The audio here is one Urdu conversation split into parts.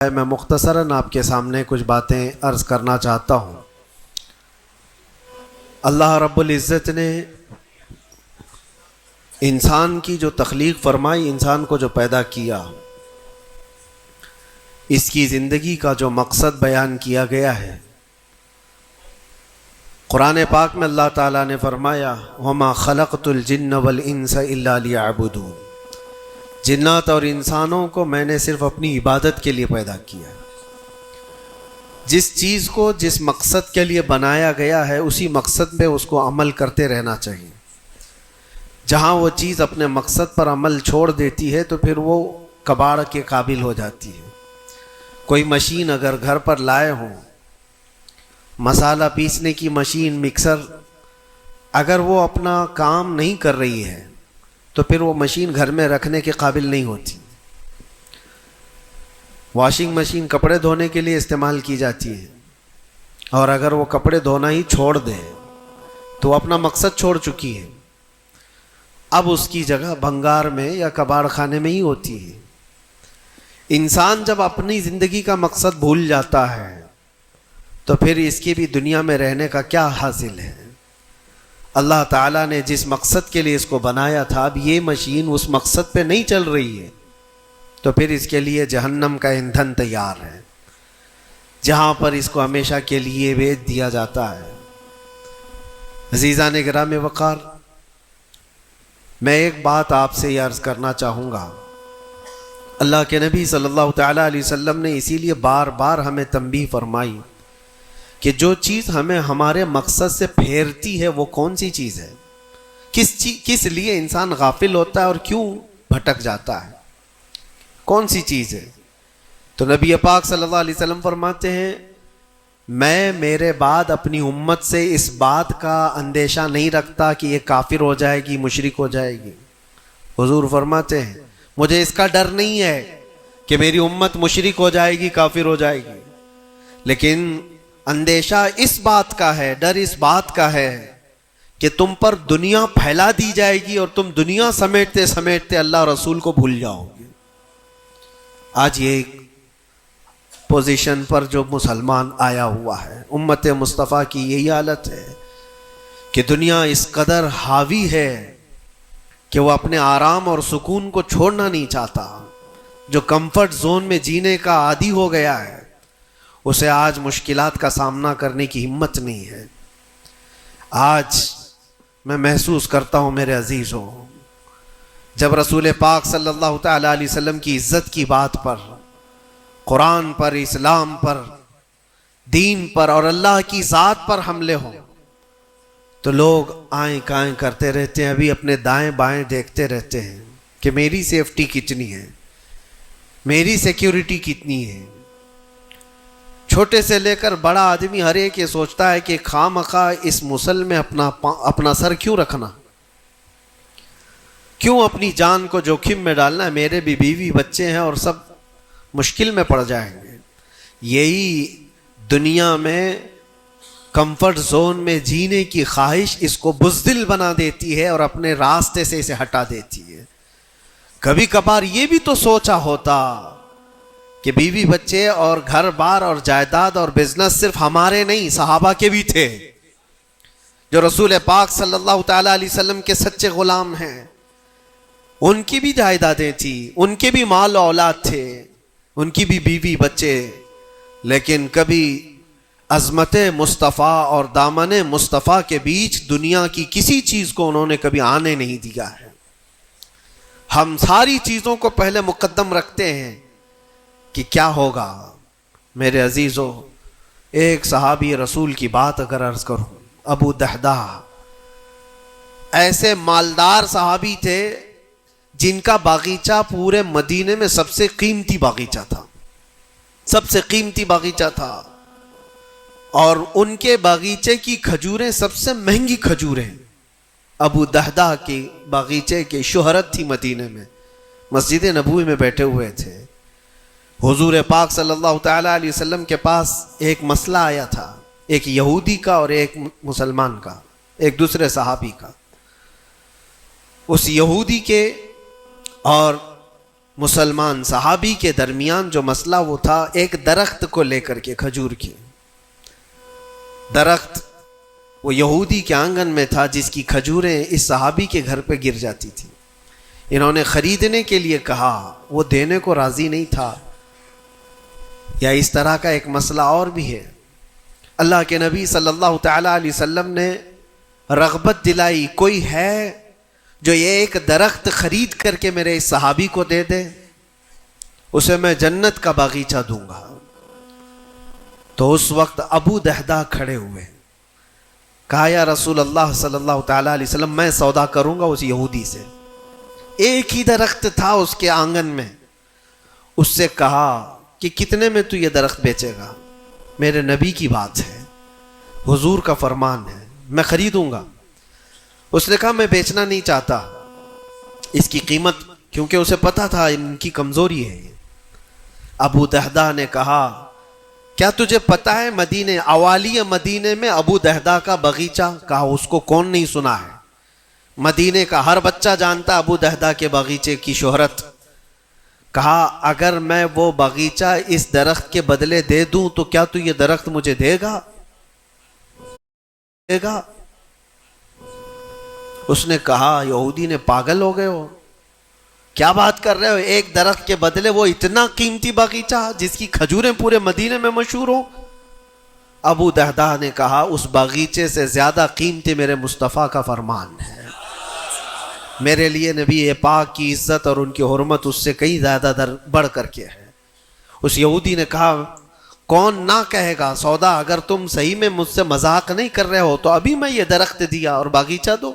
میں مختصراً آپ کے سامنے کچھ باتیں عرض کرنا چاہتا ہوں۔ اللہ رب العزت نے انسان کی جو تخلیق فرمائی، انسان کو جو پیدا کیا، اس کی زندگی کا جو مقصد بیان کیا گیا ہے، قرآن پاک میں اللہ تعالیٰ نے فرمایا وَمَا خَلَقْتُ الْجِنَّ وَالْإِنسَ إِلَّا لِيَعْبُدُونِ، جنات اور انسانوں کو میں نے صرف اپنی عبادت کے لیے پیدا کیا ہے۔ جس چیز کو جس مقصد کے لیے بنایا گیا ہے، اسی مقصد پہ اس کو عمل کرتے رہنا چاہیے۔ جہاں وہ چیز اپنے مقصد پر عمل چھوڑ دیتی ہے تو پھر وہ کباڑ کے قابل ہو جاتی ہے۔ کوئی مشین اگر گھر پر لائے ہوں، مسالہ پیسنے کی مشین، مکسر، اگر وہ اپنا کام نہیں کر رہی ہے تو پھر وہ مشین گھر میں رکھنے کے قابل نہیں ہوتی۔ واشنگ مشین کپڑے دھونے کے لیے استعمال کی جاتی ہے، اور اگر وہ کپڑے دھونا ہی چھوڑ دے تو وہ اپنا مقصد چھوڑ چکی ہے، اب اس کی جگہ بھنگار میں یا کباڑ خانے میں ہی ہوتی ہے۔ انسان جب اپنی زندگی کا مقصد بھول جاتا ہے تو پھر اس کی بھی دنیا میں رہنے کا کیا حاصل ہے؟ اللہ تعالیٰ نے جس مقصد کے لیے اس کو بنایا تھا، اب یہ مشین اس مقصد پہ نہیں چل رہی ہے تو پھر اس کے لیے جہنم کا ایندھن تیار ہے، جہاں پر اس کو ہمیشہ کے لیے بیچ دیا جاتا ہے۔ عزیزان گرامی وقار، میں ایک بات آپ سے یہ عرض کرنا چاہوں گا۔ اللہ کے نبی صلی اللہ تعالیٰ علیہ وسلم نے اسی لیے بار بار ہمیں تنبیہ فرمائی کہ جو چیز ہمیں ہمارے مقصد سے پھیرتی ہے وہ کون سی چیز ہے، کس لیے انسان غافل ہوتا ہے اور کیوں بھٹک جاتا ہے، کون سی چیز ہے؟ تو نبی پاک صلی اللہ علیہ وسلم فرماتے ہیں، میں میرے بعد اپنی امت سے اس بات کا اندیشہ نہیں رکھتا کہ یہ کافر ہو جائے گی، مشرک ہو جائے گی۔ حضور فرماتے ہیں مجھے اس کا ڈر نہیں ہے کہ میری امت مشرک ہو جائے گی، کافر ہو جائے گی، لیکن اندیشہ اس بات کا ہے، ڈر اس بات کا ہے کہ تم پر دنیا پھیلا دی جائے گی اور تم دنیا سمیٹتے سمیٹتے اللہ رسول کو بھول جاؤ گے۔ آج یہ پوزیشن پر جو مسلمان آیا ہوا ہے، امت مصطفیٰ کی یہی حالت ہے کہ دنیا اس قدر حاوی ہے کہ وہ اپنے آرام اور سکون کو چھوڑنا نہیں چاہتا۔ جو کمفرٹ زون میں جینے کا عادی ہو گیا ہے، اسے آج مشکلات کا سامنا کرنے کی ہمت نہیں ہے۔ آج میں محسوس کرتا ہوں میرے عزیزوں، جب رسول پاک صلی اللہ تعالیٰ علیہ وسلم کی عزت کی بات پر، قرآن پر، اسلام پر، دین پر اور اللہ کی ذات پر حملے ہوں تو لوگ آئیں کائیں کرتے رہتے ہیں، ابھی اپنے دائیں بائیں دیکھتے رہتے ہیں کہ میری سیفٹی کتنی ہے، میری سیکیورٹی کتنی ہے۔ چھوٹے سے لے کر بڑا آدمی ہر ایک یہ سوچتا ہے کہ خواہ مخواہ اس مسل میں اپنا سر کیوں رکھنا، کیوں اپنی جان کو جوخم میں ڈالنا ہے، میرے بھی بیوی بچے ہیں اور سب مشکل میں پڑ جائیں گے۔ یہی دنیا میں کمفرٹ زون میں جینے کی خواہش اس کو بزدل بنا دیتی ہے اور اپنے راستے سے اسے ہٹا دیتی ہے۔ کبھی کبھار یہ بھی تو سوچا ہوتا کہ بیوی بچے اور گھر بار اور جائیداد اور بزنس صرف ہمارے نہیں، صحابہ کے بھی تھے، جو رسول پاک صلی اللہ تعالیٰ علیہ وسلم کے سچے غلام ہیں۔ ان کی بھی جائیدادیں تھیں، ان کے بھی مال و اولاد تھے، ان کی بھی بیوی بچے، لیکن کبھی عظمت مصطفیٰ اور دامن مصطفیٰ کے بیچ دنیا کی کسی چیز کو انہوں نے کبھی آنے نہیں دیا ہے۔ ہم ساری چیزوں کو پہلے مقدم رکھتے ہیں کہ کیا ہوگا۔ میرے عزیزوں، ایک صحابی رسول کی بات اگر عرض کروں، ابو دحدہ، ایسے مالدار صحابی تھے جن کا باغیچہ پورے مدینے میں سب سے قیمتی باغیچہ تھا، سب سے قیمتی باغیچہ تھا، اور ان کے باغیچے کی کھجوریں سب سے مہنگی کھجوریں۔ ابو دحدہ کے باغیچے کی شہرت تھی مدینے میں، مسجد نبوی میں بیٹھے ہوئے تھے۔ حضور پاک صلی اللہ تعالیٰ علیہ وسلم کے پاس ایک مسئلہ آیا تھا، ایک یہودی کا اور ایک مسلمان کا، ایک دوسرے صحابی کا۔ اس یہودی کے اور مسلمان صحابی کے درمیان جو مسئلہ وہ تھا ایک درخت کو لے کر کے، کھجور کے درخت، وہ یہودی کے آنگن میں تھا جس کی کھجوریں اس صحابی کے گھر پہ گر جاتی تھی. انہوں نے خریدنے کے لیے کہا، وہ دینے کو راضی نہیں تھا. یا اس طرح کا ایک مسئلہ اور بھی ہے. اللہ کے نبی صلی اللہ تعالی علیہ وسلم نے رغبت دلائی، کوئی ہے جو یہ ایک درخت خرید کر کے میرے اس صحابی کو دے دے، اسے میں جنت کا باغیچہ دوں گا. تو اس وقت ابو دہدہ کھڑے ہوئے، کہا یا رسول اللہ صلی اللہ تعالی علیہ وسلم، میں سودا کروں گا اس یہودی سے. ایک ہی درخت تھا اس کے آنگن میں. اس سے کہا کہ کتنے میں تو یہ درخت بیچے گا؟ میرے نبی کی بات ہے، حضور کا فرمان ہے، میں خریدوں گا. اس نے کہا میں بیچنا نہیں چاہتا اس کی قیمت، کیونکہ اسے پتا تھا ان کی کمزوری ہے. ابو دہدہ نے کہا کیا تجھے پتا ہے مدینے، اوالی مدینے میں ابو دہدہ کا باغیچہ؟ کہا اس کو کون نہیں سنا ہے، مدینے کا ہر بچہ جانتا ابو دہدہ کے باغیچے کی شہرت. کہا اگر میں وہ باغیچہ اس درخت کے بدلے دے دوں تو کیا تو یہ درخت مجھے دے گا؟ اس نے کہا یہودی نے پاگل ہو گئے ہو، کیا بات کر رہے ہو؟ ایک درخت کے بدلے وہ اتنا قیمتی باغیچہ جس کی کھجوریں پورے مدینے میں مشہور ہوں. ابو دہدہ نے کہا اس باغیچے سے زیادہ قیمتی میرے مصطفیٰ کا فرمان ہے. میرے لیے نبی پاک کی عزت اور ان کی حرمت اس سے کئی زیادہ بڑھ کر کے ہے. اس یہودی نے کہا کون نہ کہے گا سودا، اگر تم صحیح میں مجھ سے مذاق نہیں کر رہے ہو تو ابھی میں یہ درخت دیا اور باغیچہ دو.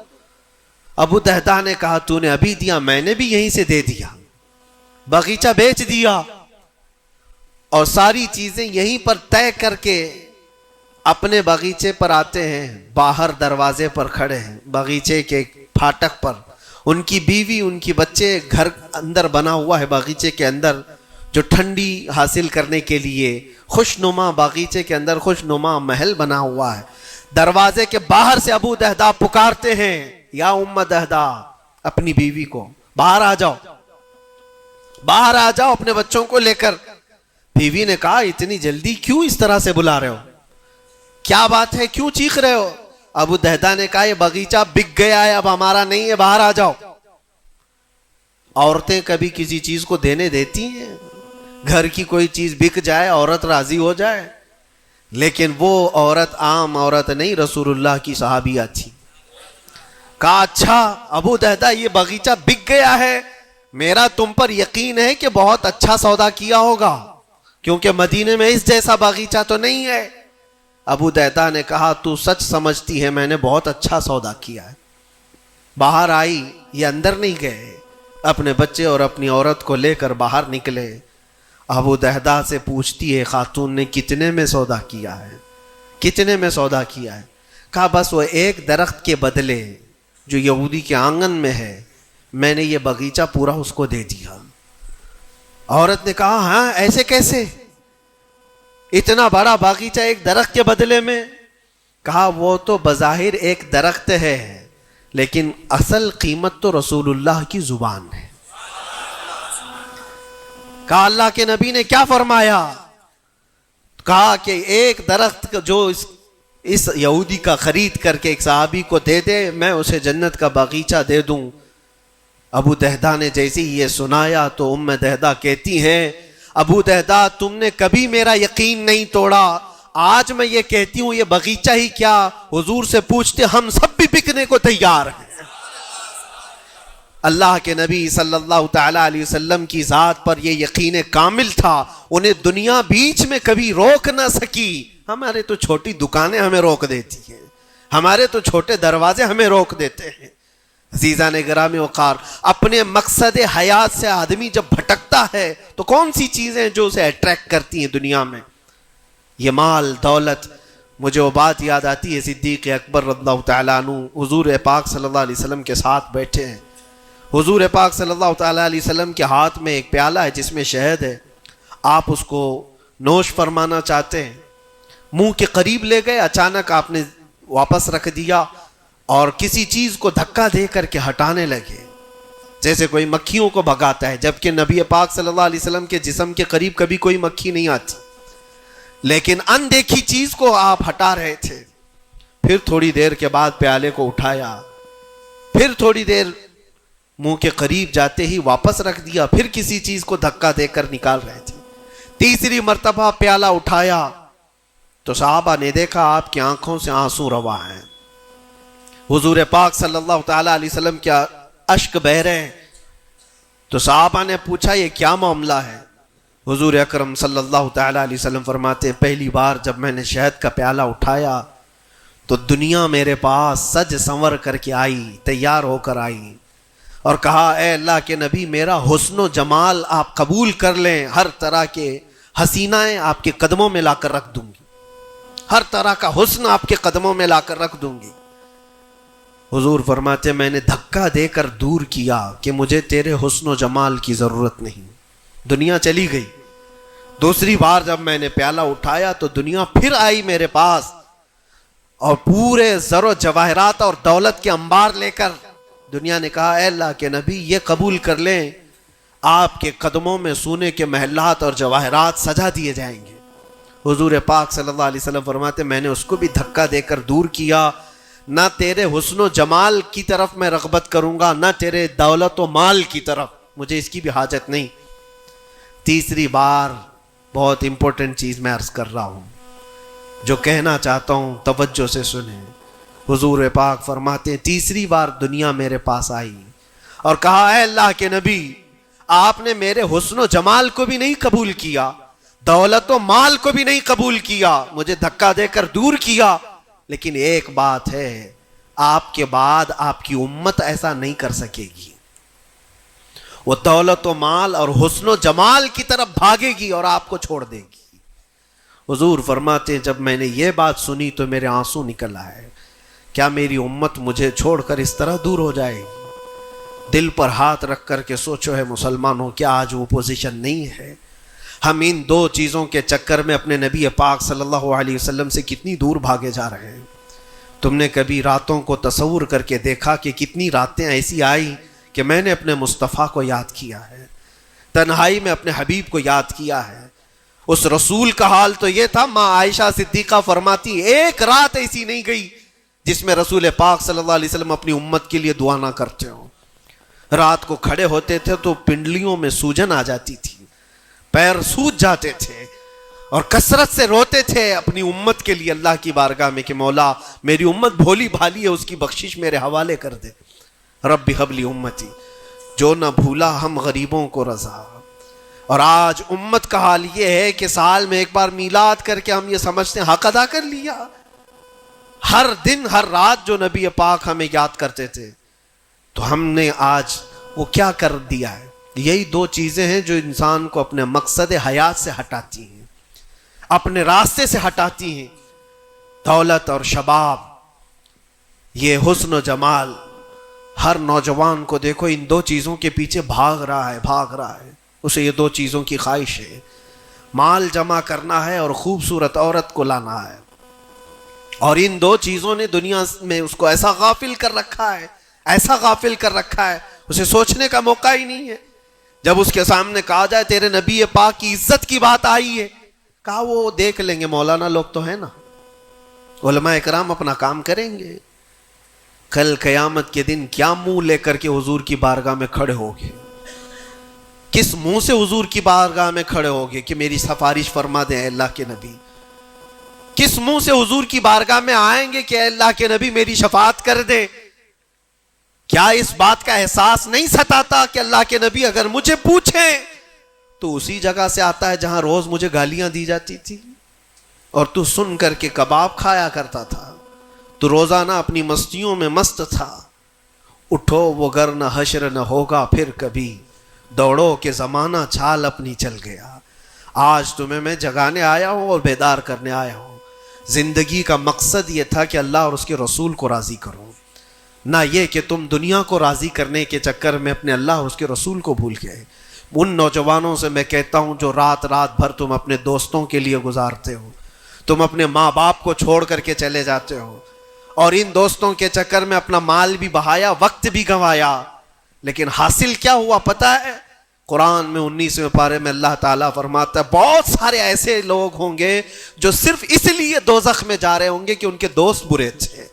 ابو دہدہ نے کہا تو نے ابھی دیا، میں نے بھی یہیں سے دے دیا، باغیچہ بیچ دیا اور ساری چیزیں یہیں پر طے کر کے اپنے باغیچے پر آتے ہیں. باہر دروازے پر کھڑے ہیں، باغیچے کے پھاٹک پر. ان کی بیوی، ان کی بچے، گھر اندر بنا ہوا ہے باغیچے کے اندر جو ٹھنڈی حاصل کرنے کے لیے خوشنما، باغیچے کے اندر خوشنما محل بنا ہوا ہے. دروازے کے باہر سے ابو دہدہ پکارتے ہیں یا ام دہدہ، اپنی بیوی کو باہر آ جاؤ، باہر آ جاؤ اپنے بچوں کو لے کر. بیوی نے کہا اتنی جلدی کیوں اس طرح سے بلا رہے ہو، کیا بات ہے، کیوں چیخ رہے ہو؟ ابو دہدہ نے کہا یہ باغیچہ بک گیا ہے، اب ہمارا نہیں ہے، باہر آ جاؤ. عورتیں کبھی کسی چیز کو دینے دیتی ہیں؟ گھر کی کوئی چیز بک جائے عورت راضی ہو جائے، لیکن وہ عورت عام عورت نہیں، رسول اللہ کی صحابیہ تھی. کہا اچھا ابو دہدہ یہ باغیچہ بک گیا ہے، میرا تم پر یقین ہے کہ بہت اچھا سودا کیا ہوگا، کیونکہ مدینے میں اس جیسا باغیچہ تو نہیں ہے. ابو دہدہ نے کہا تو سچ سمجھتی ہے میں نے بہت اچھا سودا کیا ہے. باہر آئی، یہ اندر نہیں گئے، اپنے بچے اور اپنی عورت کو لے کر باہر نکلے. ابو دہدہ سے پوچھتی ہے خاتون نے کتنے میں سودا کیا ہے، کتنے میں سودا کیا ہے؟ کہا بس وہ ایک درخت کے بدلے جو یہودی کے آنگن میں ہے میں نے یہ باغیچہ پورا اس کو دے دیا. عورت نے کہا ہاں ایسے کیسے، اتنا بڑا باغیچہ ایک درخت کے بدلے میں؟ کہا وہ تو بظاہر ایک درخت ہے لیکن اصل قیمت تو رسول اللہ کی زبان ہے. کہا اللہ کے نبی نے کیا فرمایا؟ کہا کہ ایک درخت جو اس یہودی کا خرید کر کے ایک صحابی کو دے دے میں اسے جنت کا باغیچہ دے دوں. ابو دہدہ نے جیسے ہی یہ سنایا تو ام دہدہ کہتی ہیں ابو دہدہ تم نے کبھی میرا یقین نہیں توڑا، آج میں یہ کہتی ہوں یہ باغیچہ ہی کیا، حضور سے پوچھتے ہم سب بھی بکنے کو تیار ہیں. اللہ کے نبی صلی اللہ تعالی علیہ وسلم کی ذات پر یہ یقین کامل تھا، انہیں دنیا بیچ میں کبھی روک نہ سکی. ہمارے تو چھوٹی دکانیں ہمیں روک دیتی ہیں، ہمارے تو چھوٹے دروازے ہمیں روک دیتے ہیں. عزیزان گرامی وقار، اپنے مقصد حیات سے آدمی جب بھٹکتا ہے تو کون سی چیزیں جو اسے اٹریکٹ کرتی ہیں دنیا میں؟ یہ مال دولت. مجھے وہ بات یاد آتی ہے صدیق اکبر رضی اللہ تعالیٰ عنہ حضور پاک صلی اللہ علیہ وسلم کے ساتھ بیٹھے ہیں. حضور پاک صلی اللہ تعالیٰ علیہ وسلم کے ہاتھ میں ایک پیالہ ہے جس میں شہد ہے، آپ اس کو نوش فرمانا چاہتے ہیں، منہ کے قریب لے گئے، اچانک آپ نے واپس رکھ دیا اور کسی چیز کو دھکا دے کر کے ہٹانے لگے. جیسے کوئی مکھیوں کو بھگاتا ہے، جبکہ نبی پاک صلی اللہ علیہ وسلم کے جسم کے قریب کبھی کوئی مکھی نہیں آتی، لیکن اندیکھی چیز کو آپ ہٹا رہے تھے. پھر تھوڑی دیر کے بعد پیالے کو اٹھایا، پھر تھوڑی دیر منہ کے قریب جاتے ہی واپس رکھ دیا، پھر کسی چیز کو دھکا دے کر نکال رہے تھے. تیسری مرتبہ پیالہ اٹھایا تو صحابہ نے دیکھا آپ کی آنکھوں سے آنسو روا ہیں. حضور پاک صلی اللہ تعالی علیہ وسلم کیا اشک بہ رہے ہیں. تو صحابہ نے پوچھا یہ کیا معاملہ ہے؟ حضور اکرم صلی اللہ تعالی علیہ وسلم فرماتے پہلی بار جب میں نے شہد کا پیالہ اٹھایا تو دنیا میرے پاس سج سنور کر کے آئی، تیار ہو کر آئی اور کہا اے اللہ کے نبی میرا حسن و جمال آپ قبول کر لیں، ہر طرح کے حسینائیں آپ کے قدموں میں لا کر رکھ دوں گی، ہر طرح کا حسن آپ کے قدموں میں لا کر رکھ دوں گی. حضور فرماتے میں نے دھکا دے کر دور کیا کہ مجھے تیرے حسن و جمال کی ضرورت نہیں. دنیا چلی گئی. دوسری بار جب میں نے پیالہ اٹھایا تو دنیا پھر آئی میرے پاس اور پورے زر و جواہرات اور دولت کے انبار لے کر دنیا نے کہا اے اللہ کے نبی یہ قبول کر لیں، آپ کے قدموں میں سونے کے محلات اور جواہرات سجا دیے جائیں گے. حضور پاک صلی اللہ علیہ وسلم فرماتے میں نے اس کو بھی دھکا دے کر دور کیا. نہ تیرے حسن و جمال کی طرف میں رغبت کروں گا، نہ تیرے دولت و مال کی طرف، مجھے اس کی بھی حاجت نہیں. تیسری بار بہت امپورٹنٹ چیز میں عرض کر رہا ہوں، جو کہنا چاہتا ہوں توجہ سے سنیں. حضور پاک فرماتے ہیں تیسری بار دنیا میرے پاس آئی اور کہا اے اللہ کے نبی آپ نے میرے حسن و جمال کو بھی نہیں قبول کیا، دولت و مال کو بھی نہیں قبول کیا، مجھے دھکا دے کر دور کیا، لیکن ایک بات ہے آپ کے بعد آپ کی امت ایسا نہیں کر سکے گی، وہ دولت و مال اور حسن و جمال کی طرف بھاگے گی اور آپ کو چھوڑ دے گی. حضور فرماتے ہیں جب میں نے یہ بات سنی تو میرے آنسو نکل آئے. کیا میری امت مجھے چھوڑ کر اس طرح دور ہو جائے گی؟ دل پر ہاتھ رکھ کر کے سوچو ہے مسلمانوں، کیا آج وہ پوزیشن نہیں ہے؟ ہم ان دو چیزوں کے چکر میں اپنے نبی پاک صلی اللہ علیہ وسلم سے کتنی دور بھاگے جا رہے ہیں. تم نے کبھی راتوں کو تصور کر کے دیکھا کہ کتنی راتیں ایسی آئی کہ میں نے اپنے مصطفیٰ کو یاد کیا ہے، تنہائی میں اپنے حبیب کو یاد کیا ہے. اس رسول کا حال تو یہ تھا، ماں عائشہ صدیقہ فرماتی ایک رات ایسی نہیں گئی جس میں رسول پاک صلی اللہ علیہ وسلم اپنی امت کے لیے دعا نہ کرتے ہوں. رات کو کھڑے ہوتے تھے تو پنڈلیوں میں سوجن آ جاتی تھی، پیر سوج جاتے تھے اور کثرت سے روتے تھے اپنی امت کے لیے اللہ کی بارگاہ میں کہ مولا میری امت بھولی بھالی ہے، اس کی بخشش میرے حوالے کر دے. رب ہب لی امتی، جو نہ بھولا ہم غریبوں کو رضا. اور آج امت کا حال یہ ہے کہ سال میں ایک بار میلاد کر کے ہم یہ سمجھتے ہیں حق ادا کر لیا. ہر دن ہر رات جو نبی پاک ہمیں یاد کرتے تھے تو ہم نے آج وہ کیا کر دیا ہے؟ یہی دو چیزیں ہیں جو انسان کو اپنے مقصد حیات سے ہٹاتی ہیں، اپنے راستے سے ہٹاتی ہیں. دولت اور شباب، یہ حسن و جمال. ہر نوجوان کو دیکھو ان دو چیزوں کے پیچھے بھاگ رہا ہے. اسے یہ دو چیزوں کی خواہش ہے، مال جمع کرنا ہے اور خوبصورت عورت کو لانا ہے. اور ان دو چیزوں نے دنیا میں اس کو ایسا غافل کر رکھا ہے، اسے سوچنے کا موقع ہی نہیں ہے. جب اس کے سامنے کہا جائے تیرے نبی پاک کی عزت کی بات آئی ہے، کہا وہ دیکھ لیں گے، مولانا لوگ تو ہیں نا، علماء اکرام اپنا کام کریں گے. کل قیامت کے دن کیا منہ لے کر کے حضور کی بارگاہ میں کھڑے ہوگے؟ کس منہ سے حضور کی بارگاہ میں کھڑے ہوگے کہ میری سفارش فرما دیں اے اللہ کے نبی؟ کس منہ سے حضور کی بارگاہ میں آئیں گے کہ اے اللہ کے نبی میری شفاعت کر دے؟ کیا اس بات کا احساس نہیں ستاتا کہ اللہ کے نبی اگر مجھے پوچھیں تو اسی جگہ سے آتا ہے جہاں روز مجھے گالیاں دی جاتی تھی اور تو سن کر کے کباب کھایا کرتا تھا، تو روزانہ اپنی مستیوں میں مست تھا. اٹھو وہ گر نہ حشر نہ ہوگا پھر کبھی، دوڑو کہ زمانہ چھال اپنی چل گیا. آج تمہیں میں جگانے آیا ہوں اور بیدار کرنے آیا ہوں. زندگی کا مقصد یہ تھا کہ اللہ اور اس کے رسول کو راضی کرو، نہ یہ کہ تم دنیا کو راضی کرنے کے چکر میں اپنے اللہ اور اس کے رسول کو بھول گئے. ان نوجوانوں سے میں کہتا ہوں جو رات بھر تم اپنے دوستوں کے لیے گزارتے ہو، تم اپنے ماں باپ کو چھوڑ کر کے چلے جاتے ہو اور ان دوستوں کے چکر میں اپنا مال بھی بہایا، وقت بھی گنوایا، لیکن حاصل کیا ہوا پتا ہے؟ قرآن میں 19ویں پارے میں اللہ تعالیٰ فرماتا ہے بہت سارے ایسے لوگ ہوں گے جو صرف اس لیے دوزخ میں جا رہے ہوں گے کہ ان کے دوست برے تھے.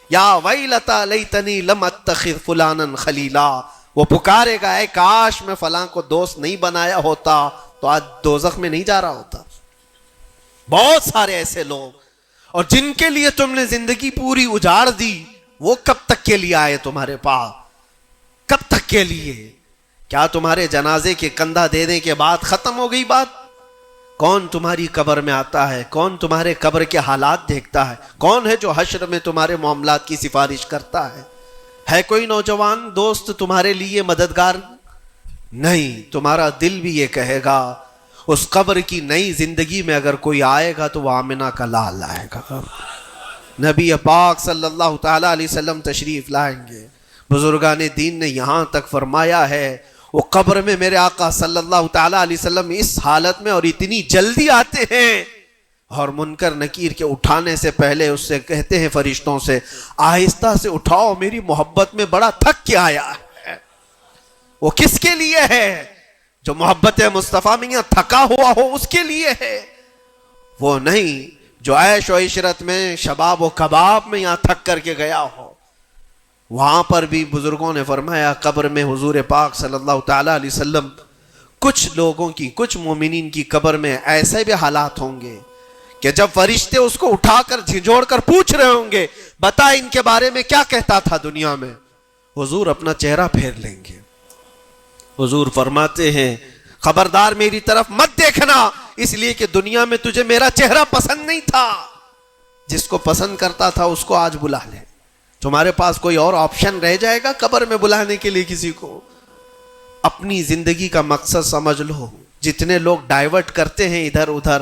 یا ویلتا لیتنی لم اتخذ فلانا خلیلا. وہ پکارے گا اے کاش میں فلاں کو دوست نہیں بنایا ہوتا تو آج دوزخ میں نہیں جا رہا ہوتا. بہت سارے ایسے لوگ، اور جن کے لیے تم نے زندگی پوری اجاڑ دی، وہ کب تک کے لیے آئے تمہارے پاس؟ کب تک کے لیے؟ کیا تمہارے جنازے کے کندھا دینے کے بعد ختم ہو گئی بات؟ کون تمہاری قبر میں آتا ہے؟ کون تمہارے قبر کے حالات دیکھتا ہے؟ کون ہے جو حشر میں تمہارے معاملات کی سفارش کرتا ہے؟ ہے کوئی نوجوان دوست تمہارے لیے مددگار؟ نہیں. تمہارا دل بھی یہ کہے گا اس قبر کی نئی زندگی میں اگر کوئی آئے گا تو وہ آمنہ کا لال آئے گا. نبی پاک صلی اللہ تعالی علیہ وسلم تشریف لائیں گے. بزرگان دین نے یہاں تک فرمایا ہے وہ قبر میں میرے آقا صلی اللہ تعالی علیہ وسلم اس حالت میں اور اتنی جلدی آتے ہیں، اور منکر نکیر کے اٹھانے سے پہلے اس سے کہتے ہیں فرشتوں سے آہستہ سے اٹھاؤ، میری محبت میں بڑا تھک کے آیا ہے. وہ کس کے لیے ہے؟ جو محبت مصطفیٰ میں تھکا ہوا ہو اس کے لیے ہے. وہ نہیں جو عیش و عشرت میں شباب و کباب میں یہاں تھک کر کے گیا ہو. وہاں پر بھی بزرگوں نے فرمایا قبر میں حضور پاک صلی اللہ تعالی علیہ وسلم کچھ لوگوں کی، کچھ مومنین کی قبر میں ایسے بھی حالات ہوں گے کہ جب فرشتے اس کو اٹھا کر جھنجھوڑ کر پوچھ رہے ہوں گے بتا ان کے بارے میں کیا کہتا تھا دنیا میں، حضور اپنا چہرہ پھیر لیں گے. حضور فرماتے ہیں خبردار میری طرف مت دیکھنا، اس لیے کہ دنیا میں تجھے میرا چہرہ پسند نہیں تھا. جس کو پسند کرتا تھا اس کو آج بلا لے. تمہارے پاس کوئی اور آپشن رہ جائے گا قبر میں بلانے کے لیے کسی کو؟ اپنی زندگی کا مقصد سمجھ لو. جتنے لوگ ڈائیورٹ کرتے ہیں ادھر ادھر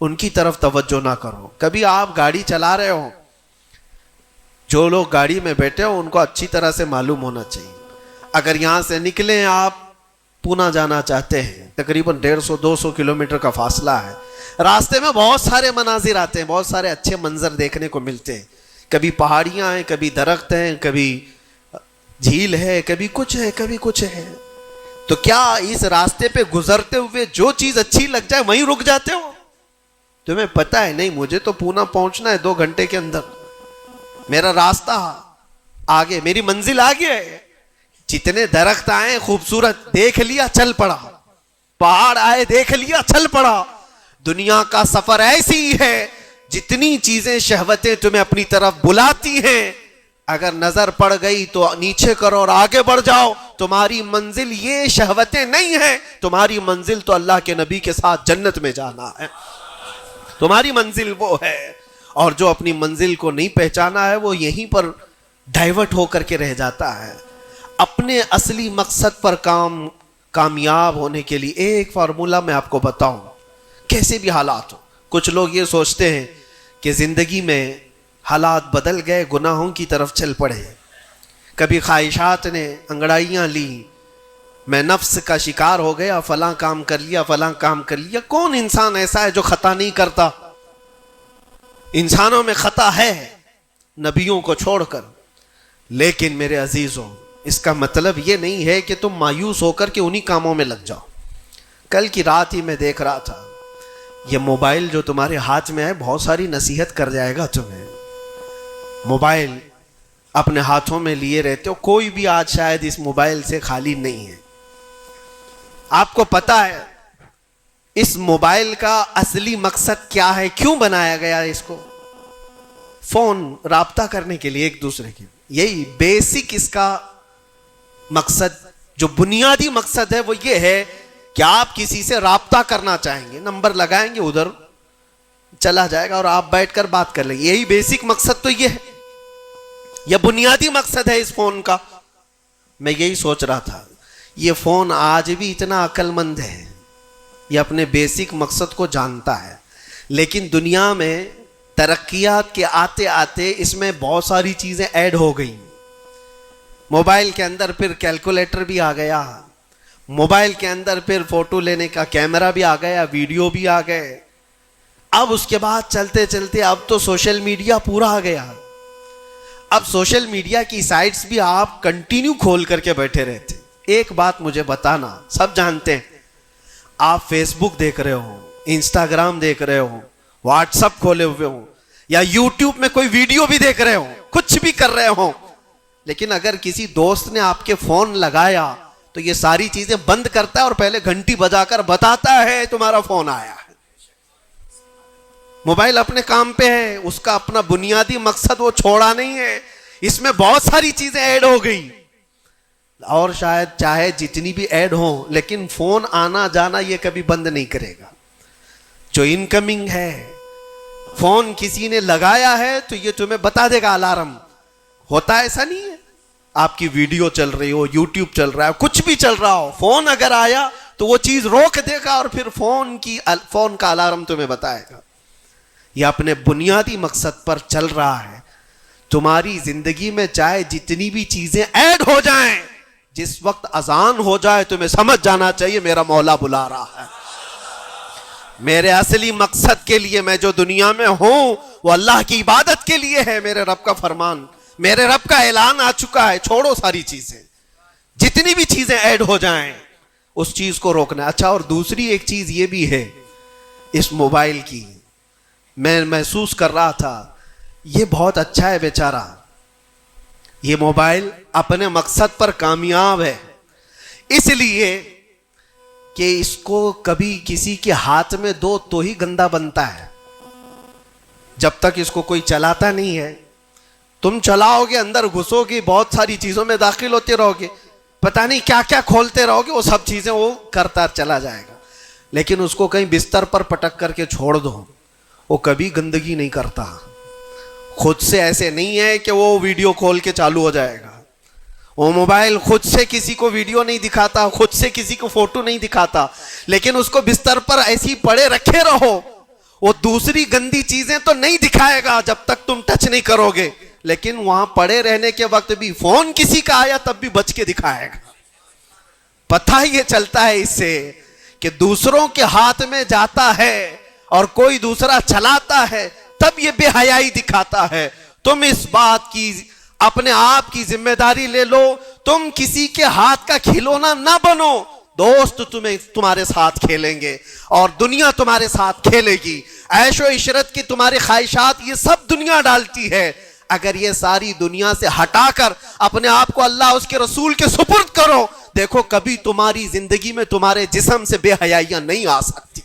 ان کی طرف توجہ نہ کرو. کبھی آپ گاڑی چلا رہے ہو، جو لوگ گاڑی میں بیٹھے ہو ان کو اچھی طرح سے معلوم ہونا چاہیے. اگر یہاں سے نکلیں آپ پونا جانا چاہتے ہیں، تقریباً 150-200 کلومیٹر کا فاصلہ ہے. راستے میں بہت سارے مناظر آتے ہیں، بہت سارے اچھے منظر دیکھنے کو ملتے ہیں. کبھی پہاڑیاں ہیں، کبھی درخت ہیں، کبھی جھیل ہے، کبھی کچھ ہے، کبھی کچھ ہے. تو کیا اس راستے پہ گزرتے ہوئے جو چیز اچھی لگ جائے وہیں رک جاتے ہو؟ تمہیں پتا ہے نہیں مجھے تو پونا پہنچنا ہے 2 گھنٹے کے اندر، میرا راستہ آگے، میری منزل آگے ہے. جتنے درخت آئے خوبصورت دیکھ لیا چل پڑا، پہاڑ آئے دیکھ لیا چل پڑا. دنیا کا سفر ایسی ہی ہے، جتنی چیزیں شہوتیں تمہیں اپنی طرف بلاتی ہیں اگر نظر پڑ گئی تو نیچے کرو اور آگے بڑھ جاؤ. تمہاری منزل یہ شہوتیں نہیں ہیں، تمہاری منزل تو اللہ کے نبی کے ساتھ جنت میں جانا ہے. تمہاری منزل وہ ہے. اور جو اپنی منزل کو نہیں پہچانا ہے وہ یہیں پر ڈائیورٹ ہو کر کے رہ جاتا ہے. اپنے اصلی مقصد پر کامیاب ہونے کے لیے ایک فارمولہ میں آپ کو بتاؤں، کیسے بھی حالات ہو. کچھ لوگ یہ سوچتے ہیں کہ زندگی میں حالات بدل گئے، گناہوں کی طرف چل پڑے، کبھی خواہشات نے انگڑائیاں لی، میں نفس کا شکار ہو گیا، فلاں کام کر لیا، فلاں کام کر لیا. کون انسان ایسا ہے جو خطا نہیں کرتا؟ انسانوں میں خطا ہے نبیوں کو چھوڑ کر. لیکن میرے عزیزوں اس کا مطلب یہ نہیں ہے کہ تم مایوس ہو کر کے انہی کاموں میں لگ جاؤ. کل کی رات ہی میں دیکھ رہا تھا یہ موبائل جو تمہارے ہاتھ میں ہے بہت ساری نصیحت کر جائے گا تمہیں. موبائل اپنے ہاتھوں میں لیے رہتے ہو، کوئی بھی آج شاید اس موبائل سے خالی نہیں ہے. آپ کو پتا ہے اس موبائل کا اصلی مقصد کیا ہے؟ کیوں بنایا گیا اس کو؟ فون رابطہ کرنے کے لیے ایک دوسرے کے. یہی بیسک اس کا مقصد، جو بنیادی مقصد ہے وہ یہ ہے کہ آپ کسی سے رابطہ کرنا چاہیں گے، نمبر لگائیں گے، ادھر چلا جائے گا اور آپ بیٹھ کر بات کر لیں گے. یہی بیسک مقصد تو یہ ہے، یہ بنیادی مقصد ہے اس فون کا. میں یہی سوچ رہا تھا یہ فون آج بھی اتنا عقل مند ہے، یہ اپنے بیسک مقصد کو جانتا ہے. لیکن دنیا میں ترقیات کے آتے آتے اس میں بہت ساری چیزیں ایڈ ہو گئی. موبائل کے اندر پھر کیلکولیٹر بھی آ گیا، موبائل کے اندر پھر فوٹو لینے کا کیمرہ بھی آ گیا، ویڈیو بھی آ گئے. اب اس کے بعد چلتے چلتے اب تو سوشل میڈیا پورا آ گیا. اب سوشل میڈیا کی سائٹس بھی آپ کنٹینیو کھول کر کے بیٹھے رہتے. ایک بات مجھے بتانا, سب جانتے ہیں آپ فیس بک دیکھ رہے ہو, انسٹاگرام دیکھ رہے ہو, واٹس ایپ کھولے ہوئے ہو, یا یوٹیوب میں کوئی ویڈیو بھی دیکھ رہے ہو, کچھ بھی کر رہے ہو, لیکن اگر کسی دوست نے آپ کے فون لگایا تو یہ ساری چیزیں بند کرتا ہے اور پہلے گھنٹی بجا کر بتاتا ہے تمہارا فون آیا ہے. موبائل اپنے کام پہ ہے, اس کا اپنا بنیادی مقصد وہ چھوڑا نہیں ہے. اس میں بہت ساری چیزیں ایڈ ہو گئی, اور شاید چاہے جتنی بھی ایڈ ہوں, لیکن فون آنا جانا یہ کبھی بند نہیں کرے گا. جو انکمنگ ہے, فون کسی نے لگایا ہے تو یہ تمہیں بتا دے گا الارم. ہوتا ایسا نہیں ہے, آپ کی ویڈیو چل رہی ہو, یوٹیوب چل رہا ہے, کچھ بھی چل رہا ہو, فون اگر آیا تو وہ چیز روک دے گا اور پھر فون کا الارم تمہیں بتائے گا. یہ اپنے بنیادی مقصد پر چل رہا ہے. تمہاری زندگی میں چاہے جتنی بھی چیزیں ایڈ ہو جائیں, جس وقت اذان ہو جائے تمہیں سمجھ جانا چاہیے میرا مولا بلا رہا ہے. میرے اصلی مقصد کے لیے میں جو دنیا میں ہوں وہ اللہ کی عبادت کے لیے ہے. میرے رب کا فرمان, میرے رب کا اعلان آ چکا ہے, چھوڑو ساری چیزیں. جتنی بھی چیزیں ایڈ ہو جائیں اس چیز کو روکنا. اچھا, اور دوسری ایک چیز یہ بھی ہے اس موبائل کی, میں محسوس کر رہا تھا یہ بہت اچھا ہے بیچارہ, یہ موبائل اپنے مقصد پر کامیاب ہے, اس لیے کہ اس کو کبھی کسی کے ہاتھ میں دو تو ہی گندا بنتا ہے. جب تک اس کو کوئی چلاتا نہیں ہے, تم چلاؤ گے, اندر گھسو گے, بہت ساری چیزوں میں داخل ہوتے رہو گے, پتہ نہیں کیا کیا کھولتے رہو گے, وہ سب چیزیں وہ کرتا چلا جائے گا. لیکن اس کو کہیں بستر پر پٹک کر کے چھوڑ دو, وہ کبھی گندگی نہیں کرتا. خود سے ایسے نہیں ہے کہ وہ ویڈیو کھول کے چالو ہو جائے گا. وہ موبائل خود سے کسی کو ویڈیو نہیں دکھاتا, خود سے کسی کو فوٹو نہیں دکھاتا, لیکن اس کو بستر پر ایسی پڑے رکھے رہو, وہ دوسری گندی چیزیں تو نہیں دکھائے گا جب تک تم ٹچ نہیں کرو گے, لیکن وہاں پڑے رہنے کے وقت بھی فون کسی کا آیا تب بھی بچ کے دکھائے گا. پتہ یہ چلتا ہے اس سے کہ دوسروں کے ہاتھ میں جاتا ہے اور کوئی دوسرا چلاتا ہے تب یہ بے حیائی دکھاتا ہے. تم اس بات کی اپنے آپ کی ذمہ داری لے لو, تم کسی کے ہاتھ کا کھلونا نہ بنو. دوست تمہارے ساتھ کھیلیں گے اور دنیا تمہارے ساتھ کھیلے گی. عیش و عشرت کی تمہاری خواہشات یہ سب دنیا ڈالتی ہے. اگر یہ ساری دنیا سے ہٹا کر اپنے آپ کو اللہ اس کے رسول کے سپرد کرو, دیکھو کبھی تمہاری زندگی میں تمہارے جسم سے بے حیائیاں نہیں آ سکتی,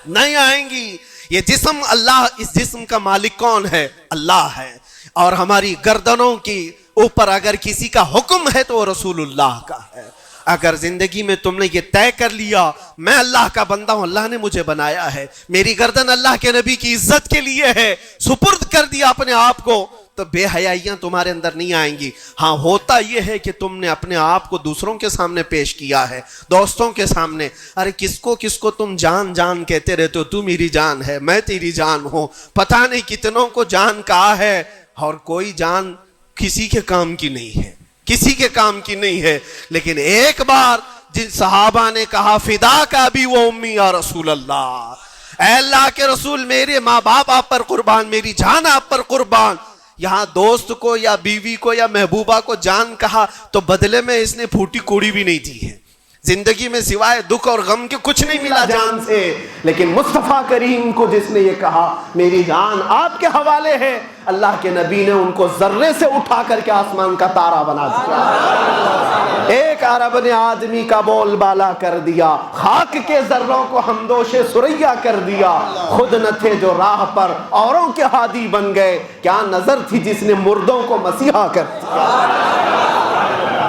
نہیں آئیں گی. یہ جسم اللہ, اس جسم کا مالک کون ہے؟ اللہ ہے. اور ہماری گردنوں کی اوپر اگر کسی کا حکم ہے تو وہ رسول اللہ کا ہے. اگر زندگی میں تم نے یہ طے کر لیا میں اللہ کا بندہ ہوں, اللہ نے مجھے بنایا ہے, میری گردن اللہ کے نبی کی عزت کے لیے ہے, سپرد کر دیا اپنے آپ کو, تو بے حیائیاں تمہارے اندر نہیں آئیں گی. ہاں ہوتا یہ ہے کہ تم نے اپنے آپ کو دوسروں کے سامنے پیش کیا ہے, دوستوں کے سامنے. ارے کس کو تم جان جان کہتے رہتے ہو, تو میری جان ہے, میں تیری جان ہوں. پتہ نہیں کتنوں کو جان کہا ہے اور کوئی جان کسی کے کام کی نہیں ہے, کسی کے کام کی نہیں ہے. لیکن ایک بار جن صحابہ نے کہا فدا کا بھی وہ امی یا رسول اللہ, اے اللہ کے رسول میرے ماں باپ آپ پر قربان, میری جان آپ پر قربان. یہاں دوست کو یا بیوی کو یا محبوبہ کو جان کہا تو بدلے میں اس نے پھوٹی کوڑی بھی نہیں دی ہے. زندگی میں سوائے دکھ اور غم کے کچھ نہیں ملا جان سے. لیکن مصطفیٰ کریم کو جس نے یہ کہا میری جان آپ کے حوالے ہے, اللہ کے نبی نے ان کو ذرے سے اٹھا کر کے آسمان کا تارا بنا دیا. ایک عرب نے آدمی کا بول بالا کر دیا, خاک کے ذروں کو ہمدوش سریا کر دیا. خود نہ تھے جو راہ پر اوروں کے ہادی بن گئے, کیا نظر تھی جس نے مردوں کو مسیحا کر دیا.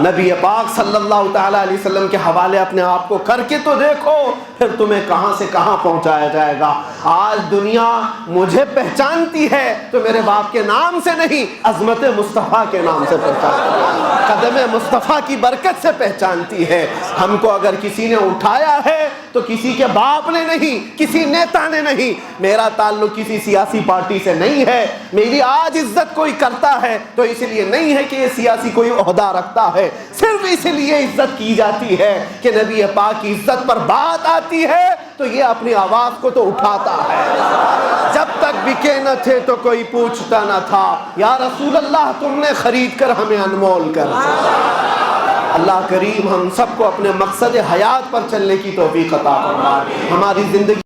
نبی پاک صلی اللہ تعالی علیہ وسلم کے حوالے اپنے آپ کو کر کے تو دیکھو, پھر تمہیں کہاں سے کہاں پہنچایا جائے گا. آج دنیا مجھے پہچانتی ہے تو میرے باپ کے نام سے نہیں, عظمت مصطفیٰ کے نام سے پہچانتی ہے, قدم مصطفیٰ کی برکت سے پہچانتی ہے. ہم کو اگر کسی نے اٹھایا ہے تو کسی کے باپ نے نہیں, کسی نیتا نے نہیں. میرا تعلق کسی سیاسی پارٹی سے نہیں ہے. میری آج عزت کوئی کرتا ہے تو اس لیے نہیں ہے کہ یہ سیاسی کوئی عہدہ رکھتا ہے, صرف اس لیے عزت کی جاتی ہے کہ نبی پاک کی عزت پر بات آتی ہے تو یہ اپنی آواز کو تو اٹھاتا ہے. جب تک بکے نہ تھے تو کوئی پوچھتا نہ تھا، یا رسول اللہ تم نے خرید کر ہمیں انمول کر دیا۔ اللہ کریم ہم سب کو اپنے مقصد حیات پر چلنے کی توفیق عطا فرمائے، ہماری زندگی